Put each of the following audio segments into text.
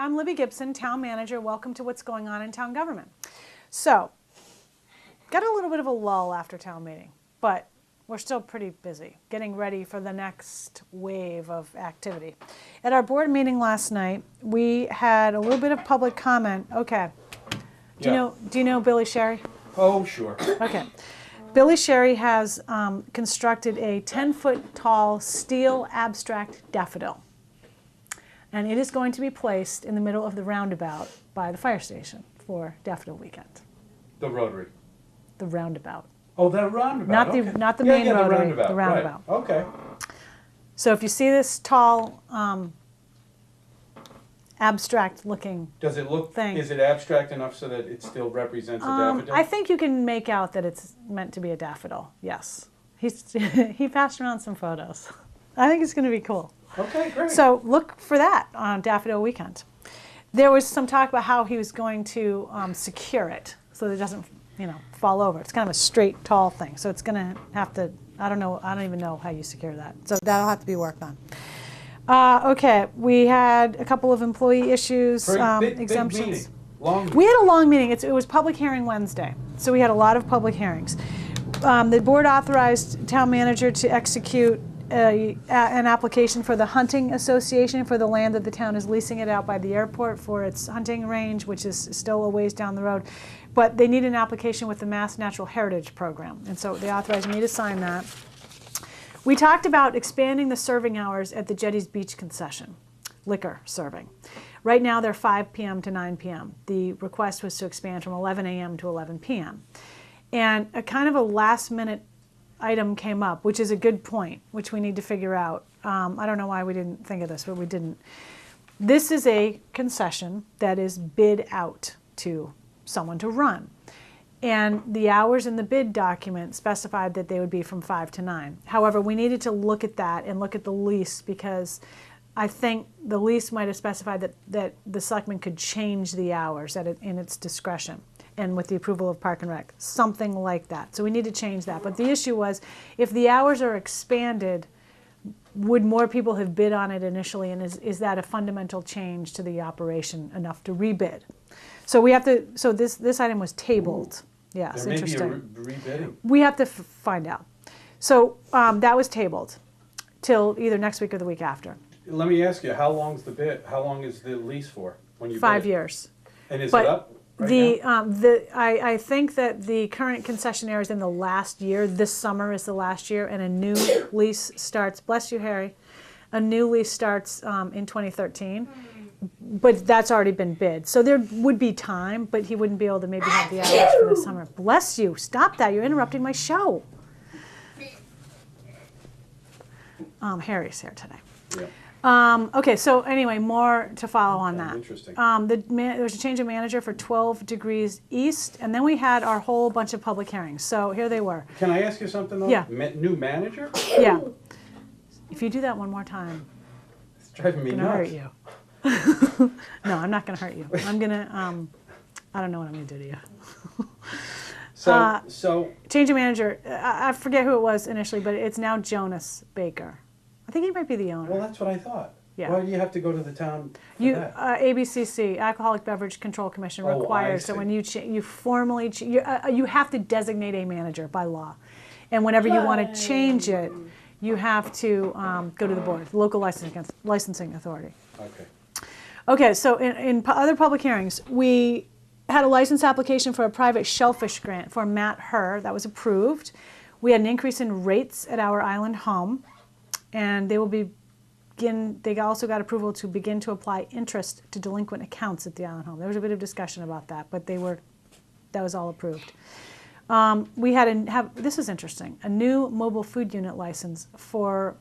I'm Libby Gibson, Town Manager. Welcome to What's Going On in Town Government. So, got a little bit of a lull after town meeting, but we're still pretty busy getting ready for the next wave of activity. At our board meeting last night, we had a little bit of public comment. Okay. Do you know Billy Sherry? Oh, sure. Okay. Billy Sherry has constructed a 10-foot tall steel abstract daffodil. And it is going to be placed in the middle of the roundabout by the fire station for Daffodil Weekend. The Rotary. The roundabout. Oh, that roundabout. Not the main Rotary, the roundabout. Right. Okay. So if you see this tall, abstract-looking Does it look? thing. Is it abstract enough so that it still represents a daffodil? I think you can make out that it's meant to be a daffodil. Yes, he passed around some photos. I think it's going to be cool. Okay, great. So look for that on Daffodil Weekend. There was some talk about how he was going to secure it so that it doesn't, fall over. It's kind of a straight, tall thing. So it's going to have to, I don't even know how you secure that. So that'll have to be worked on. Okay, we had a couple of employee issues, exemptions. Big meeting. Long meeting. We had a long meeting. It was public hearing Wednesday. So we had a lot of public hearings. The board authorized town manager to execute an application for the Hunting Association for the land that the town is leasing it out by the airport for its hunting range, which is still a ways down the road. But they need an application with the Mass Natural Heritage Program, and so they authorized me to sign that. We talked about expanding the serving hours at the Jetties Beach concession, liquor serving. Right now they're 5 p.m. to 9 p.m. The request was to expand from 11 a.m. to 11 p.m. And a kind of a last-minute item came up, which is a good point, which we need to figure out. I don't know why we didn't think of this, but we didn't. This is a concession that is bid out to someone to run. And the hours in the bid document specified that they would be from 5 to 9. However, we needed to look at that and look at the lease because I think the lease might have specified that the selectman could change the hours in its discretion and with the approval of Park and Rec, something like that. So we need to change that. But the issue was, if the hours are expanded, would more people have bid on it initially, and is that a fundamental change to the operation enough to rebid? So we have to. So this item was tabled. Yes, there may interesting. Be a rebidding. We have to find out. So that was tabled till either next week or the week after. Let me ask you, how long is the bid? How long is the lease for when you 5 bid it? years. And is But it up? Right now? I think that the current concessionaire is in the last year. This summer is the last year, and a new lease starts. Bless you, Harry. A new lease starts in 2013, but that's already been bid. So there would be time, but he wouldn't be able to maybe have the hours for the summer. Bless you. Stop that. You're interrupting my show. Harry's here today. Yeah. Okay, so anyway, more to follow on that. Interesting. There was a change of manager for 12 Degrees East, and then we had our whole bunch of public hearings. So here they were. Can I ask you something though? Yeah. New manager? Yeah. If you do that one more time, It's driving me I'm nuts. going to hurt you. No, I'm not going to hurt you. I'm going to, I don't know what I'm going to do to you. So Change of manager, I forget who it was initially, but it's now Jonas Baker. I think he might be the owner. well, that's what I thought. Yeah. Why do you have to go to the town for that? ABCC, Alcoholic Beverage Control Commission, Oh, I requires that see. when you formally, you have to designate a manager by law. And whenever you want to change it, you have to go to the board, the local licensing authority. Okay. Okay, so in other public hearings, we had a license application for a private shellfish grant for Matt Herr. That was approved. We had an increase in rates at our island home, and they also got approval to begin to apply interest to delinquent accounts at the island home. There was a bit of discussion about that, but that was all approved. We had this is interesting, a new mobile food unit license for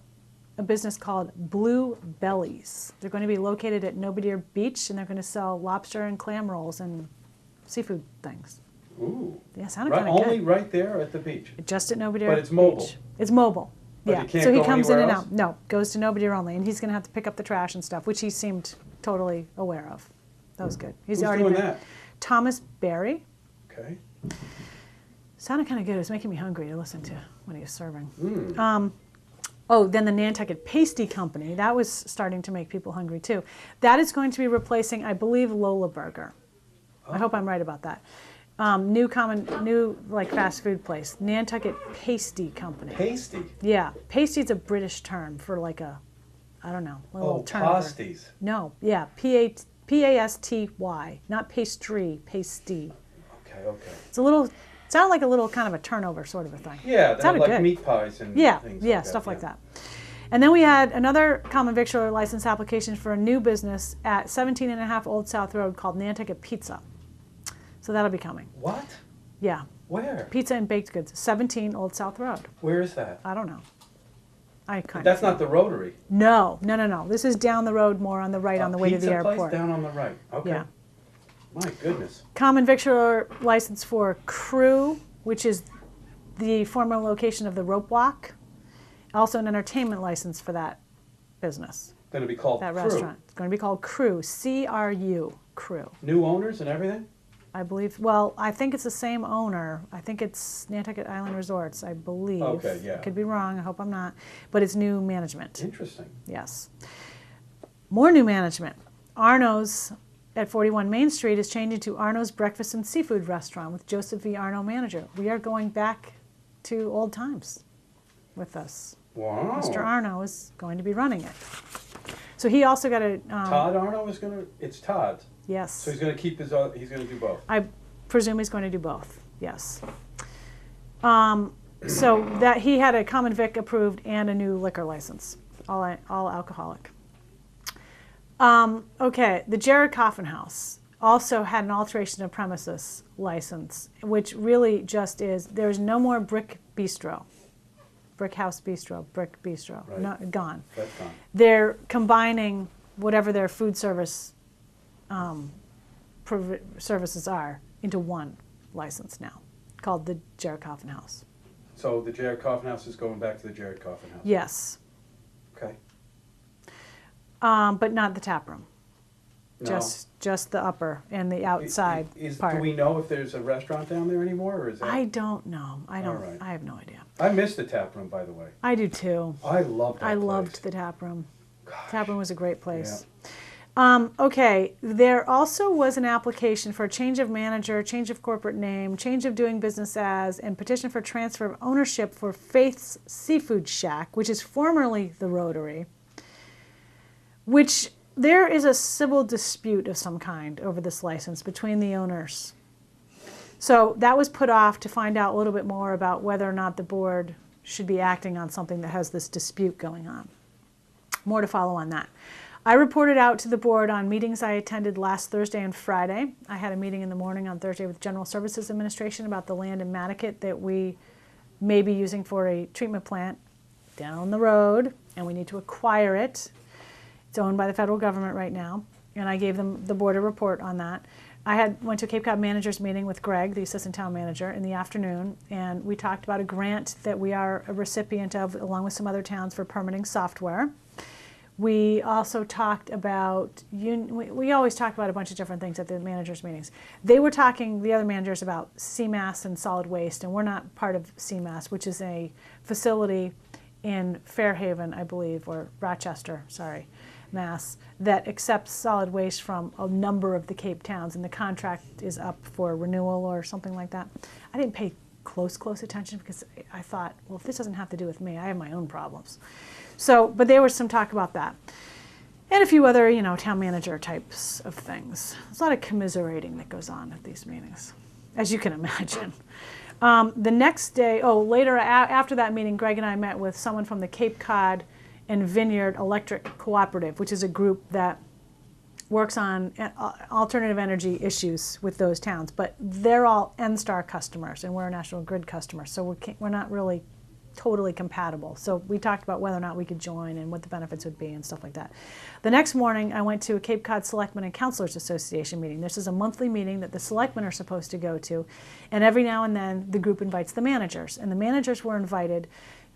a business called Blue Bellies. They're going to be located at Nobadeer Beach, and they're going to sell lobster and clam rolls and seafood things. Ooh. Yeah, sounded kind of Only good. right there at the beach. Just at Nobadeer But it's mobile. Beach. It's mobile. But yeah, you can't so he go comes in anywhere and else? out. No, goes to Nobadeer only, and he's going to have to pick up the trash and stuff, which he seemed totally aware of. That was good. Who's doing that? Thomas Barry. Okay. Sounded kind of good. It was making me hungry to listen to when he was serving. Oh, then the Nantucket Pasty Company, that was starting to make people hungry too. That is going to be replacing, I believe, Lola Burger. I hope I'm right about that. New like fast food place, Nantucket Pasty Company. Pasty? Yeah, pasty is a British term for like a, I don't know, a little turnover. Pasties. No, yeah, P-A-S-T-Y, not pastry, pasty. Okay. It's a little, sounded like a little kind of a turnover sort of a thing. Yeah, they're like good. meat pies and Yeah, things yeah, like that. stuff like that. And then we had another common victualler license application for a new business at 17.5 Old South Road called Nantucket Pizza. So that'll be coming. What? Yeah. Where? Pizza and baked goods, 17 Old South Road. Where is that? I don't know. That's not the Rotary. No. This is down the road more on the right on the way to the airport. Pizza place down on the right. Okay. Yeah. My goodness. Common victualler license for Crew, which is the former location of the Rope Walk. Also an entertainment license for that business. Going to be called That Crew. restaurant. It's going to be called Crew, C-R-U, Crew. New owners and everything? I believe, well, I think it's the same owner. I think it's Nantucket Island Resorts, I believe. Okay, yeah. I could be wrong, I hope I'm not. But it's new management. Interesting. Yes. More new management. Arno's at 41 Main Street is changing to Arno's Breakfast and Seafood Restaurant with Joseph V. Arno manager. We are going back to old times with this. Wow. Mr. Arno is going to be running it. So he also got a... Todd Arno is going to... It's Todd. Yes. So he's going to keep his... he's going to do both. I presume he's going to do both, yes. So that he had a common vic approved and a new liquor license, all alcoholic. Okay, the Jared Coffin House also had an alteration of premises license, which really just is, there's no more Brick Bistro. Brick House Bistro, Brick Bistro, Right. no, gone. That's gone. They're combining whatever their food service services are into one license now, called the Jared Coffin House. So the Jared Coffin House is going back to the Jared Coffin House? Yes. Okay. But not the tap room. No. Just the upper and the outside part. Do we know if there's a restaurant down there anymore, or is that? I don't know. I don't. right. I have no idea. I miss the tap room, by the way. I do too. I loved that I place. loved the tap room. Gosh. Tap room was a great place. Yeah. Okay, there also was an application for a change of manager, change of corporate name, change of doing business as, and petition for transfer of ownership for Faith's Seafood Shack, which is formerly the Rotary, which there is a civil dispute of some kind over this license between the owners. So that was put off to find out a little bit more about whether or not the board should be acting on something that has this dispute going on. More to follow on that. I reported out to the board on meetings I attended last Thursday and Friday. I had a meeting in the morning on Thursday with General Services Administration about the land in Matticat that we may be using for a treatment plant down the road, and we need to acquire it. It's owned by the federal government right now, and I gave them the board a report on that. I went to a Cape Cod managers meeting with Greg, the assistant town manager, in the afternoon, and we talked about a grant that we are a recipient of, along with some other towns, for permitting software. We also talked about, we always talk about a bunch of different things at the managers' meetings. They were talking, the other managers, about CMAS and solid waste, and we're not part of CMAS, which is a facility in Fairhaven, I believe, or Rochester, sorry, Mass, that accepts solid waste from a number of the Cape towns, and the contract is up for renewal or something like that. I didn't pay close attention because I thought, well, if this doesn't have to do with me, I have my own problems. So, but there was some talk about that. And a few other, town manager types of things. There's a lot of commiserating that goes on at these meetings, as you can imagine. The next day, later after that meeting, Greg and I met with someone from the Cape Cod and Vineyard Electric Cooperative, which is a group that works on alternative energy issues with those towns. But they're all N-Star customers, and we're a National Grid customer, so we're not really totally compatible. So we talked about whether or not we could join and what the benefits would be and stuff like that. The next morning, I went to a Cape Cod Selectmen and Councilors Association meeting. This is a monthly meeting that the selectmen are supposed to go to, and every now and then the group invites the managers, and the managers were invited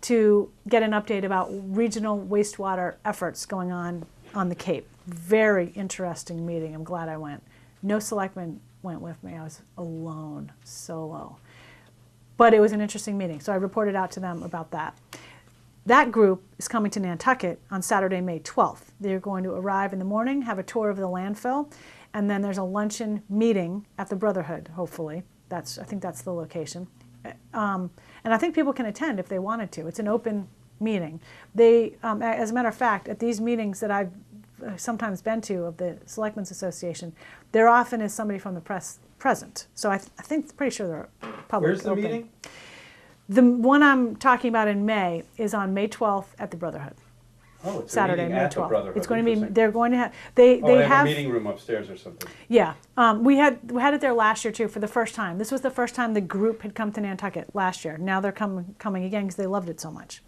to get an update about regional wastewater efforts going on the Cape. Very interesting meeting. I'm glad I went. No selectmen went with me. I was alone, solo. But it was an interesting meeting, so I reported out to them about that. That group is coming to Nantucket on Saturday, May 12th. They're going to arrive in the morning, have a tour of the landfill, and then there's a luncheon meeting at the Brotherhood, hopefully. I think that's the location. And I think people can attend if they wanted to. It's an open meeting. They, as a matter of fact, at these meetings that I've sometimes been to of the Selectmen's Association, there often is somebody from the press present. So I think, pretty sure they're public. Where's the open. meeting? The one I'm talking about in May is on May 12th at the Brotherhood. Oh, it's Saturday, a meeting May at the 12th. Brotherhood. It's going to be. Interesting. They're going to have. They They have a meeting room upstairs or something. Yeah, we had it there last year too for the first time. This was the first time the group had come to Nantucket last year. Now they're coming again because they loved it so much.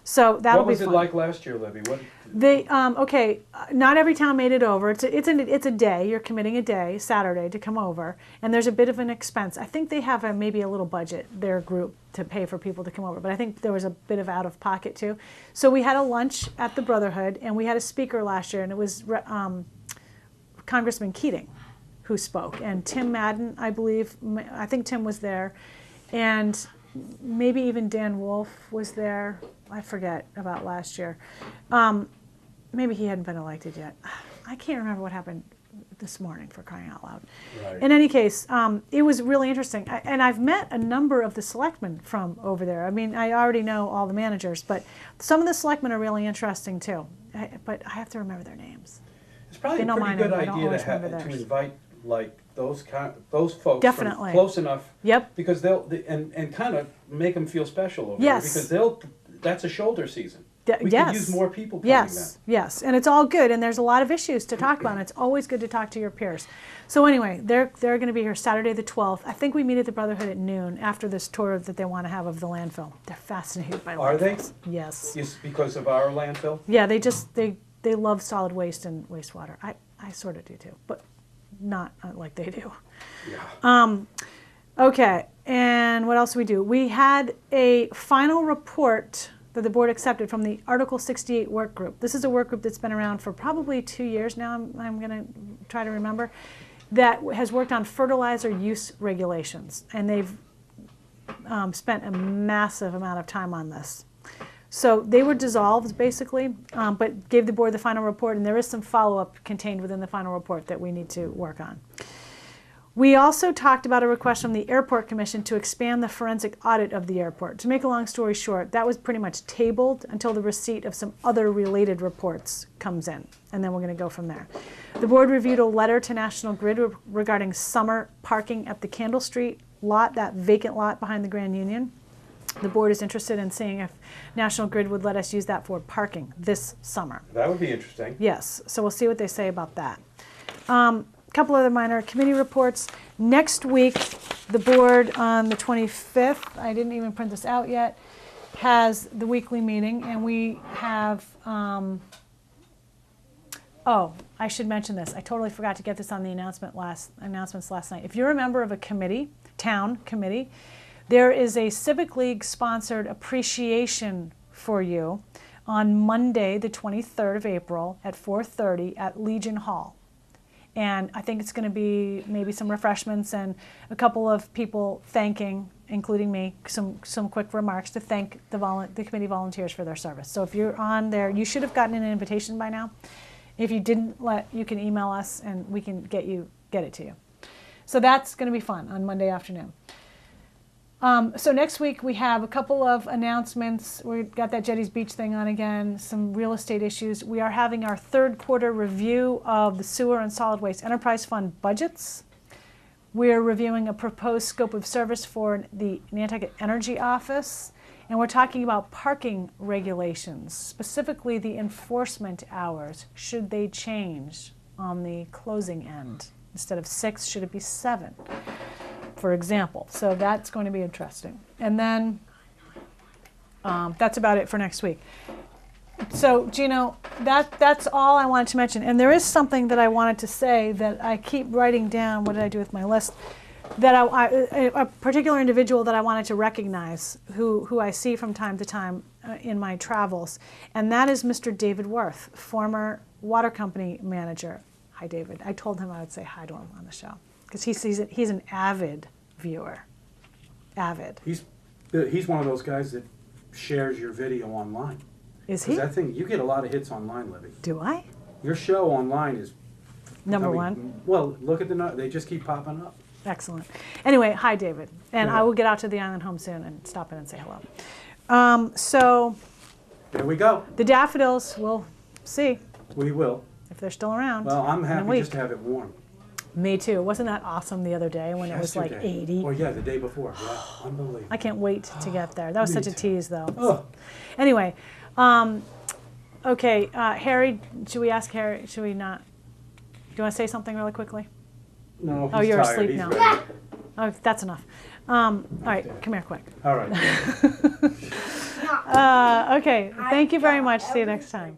So that'll be fun. What was it like last year, Libby? What? They okay. Not every town made it over. It's a day. You're committing a day, Saturday, to come over, and there's a bit of an expense. I think they have maybe a little budget, their group, to pay for people to come over. But I think there was a bit of out of pocket too. So we had a lunch at the Brotherhood, and we had a speaker last year, and it was Congressman Keating who spoke, and Tim Madden, I believe. I think Tim was there, and maybe even Dan Wolf was there. I forget about last year. Maybe he hadn't been elected yet. I can't remember what happened this morning, for crying out loud. Right. In any case, it was really interesting. And I've met a number of the selectmen from over there. I mean, I already know all the managers, but some of the selectmen are really interesting too. But I have to remember their names. It's probably They a don't pretty mind good them, I don't idea always to remember theirs. invite like those folks Definitely. from close enough. Yep. Because and kind of make them feel special over Yes. there because that's a shoulder season. We yes. could use more people coming Yes, yes, and it's all good, and there's a lot of issues to talk about, and it's always good to talk to your peers. So anyway, they're going to be here Saturday the 12th. I think we meet at the Brotherhood at noon after this tour that they want to have of the landfill. They're fascinated by landfills. Are they? Yes. Is because of our landfill? Yeah, they love solid waste and wastewater. I sort of do too, but not like they do. Yeah. Okay, and what else do we do? We had a final report that the board accepted from the Article 68 work group. This is a work group that's been around for probably 2 years now, I'm going to try to remember, that has worked on fertilizer use regulations. And they've spent a massive amount of time on this. So they were dissolved, basically, but gave the board the final report, and there is some follow-up contained within the final report that we need to work on. We also talked about a request from the Airport Commission to expand the forensic audit of the airport. To make a long story short, that was pretty much tabled until the receipt of some other related reports comes in, and then we're going to go from there. The board reviewed a letter to National Grid regarding summer parking at the Candle Street lot, that vacant lot behind the Grand Union. The board is interested in seeing if National Grid would let us use that for parking this summer. That would be interesting. Yes, so we'll see what they say about that. Couple other minor committee reports. Next week, the board on the 25th, I didn't even print this out yet, has the weekly meeting, and we have, oh, I should mention this. I totally forgot to get this on the announcements last night. If you're a member of a committee, town committee, there is a Civic League sponsored appreciation for you on Monday, the 23rd of April at 4:30 at Legion Hall. And I think it's going to be maybe some refreshments and a couple of people thanking, including me, some quick remarks to thank the committee volunteers for their service. So if you're on there, you should have gotten an invitation by now. If you didn't, you can email us and we can get it to you. So that's going to be fun on Monday afternoon. So next week we have a couple of announcements. We've got that Jetty's Beach thing on again, some real estate issues. We are having our third quarter review of the Sewer and Solid Waste Enterprise Fund budgets. We're reviewing a proposed scope of service for the Nantucket Energy Office. And we're talking about parking regulations, specifically the enforcement hours. Should they change on the closing end? Instead of 6, should it be 7? For example. So that's going to be interesting. And then that's about it for next week. So Gino, that's all I wanted to mention. And there is something that I wanted to say that I keep writing down. What did I do with my list? That a particular individual that I wanted to recognize, who I see from time to time in my travels, and that is Mr. David Worth, former water company manager. Hi, David. I told him I would say hi to him on the show because he's an avid viewer. Avid. He's one of those guys that shares your video online. Is 'Cause he? that thing, you get a lot of hits online, Libby. Do I? Your show online is Number I mean, one. Well, look at they just keep popping up. Excellent. Anyway, hi, David. And Yeah. I will get out to the island home soon and stop in and say hello. So There we go. the daffodils, we'll see We will. if they're still around. Well, I'm in a happy week. just to have it warm. Me too. Wasn't that awesome the other day when it was like Yesterday. 80? Oh yeah, the day before. Yeah, unbelievable. I can't wait to get there. That was Me such a too. tease, though. Oh, Anyway, okay, Harry, should we ask Harry? Should we not? Do you want to say something really quickly? no, he's Oh, you're tired. asleep He's now. ready. Oh, that's enough. All right, come here quick. All right. Okay, thank you very much. See you next time.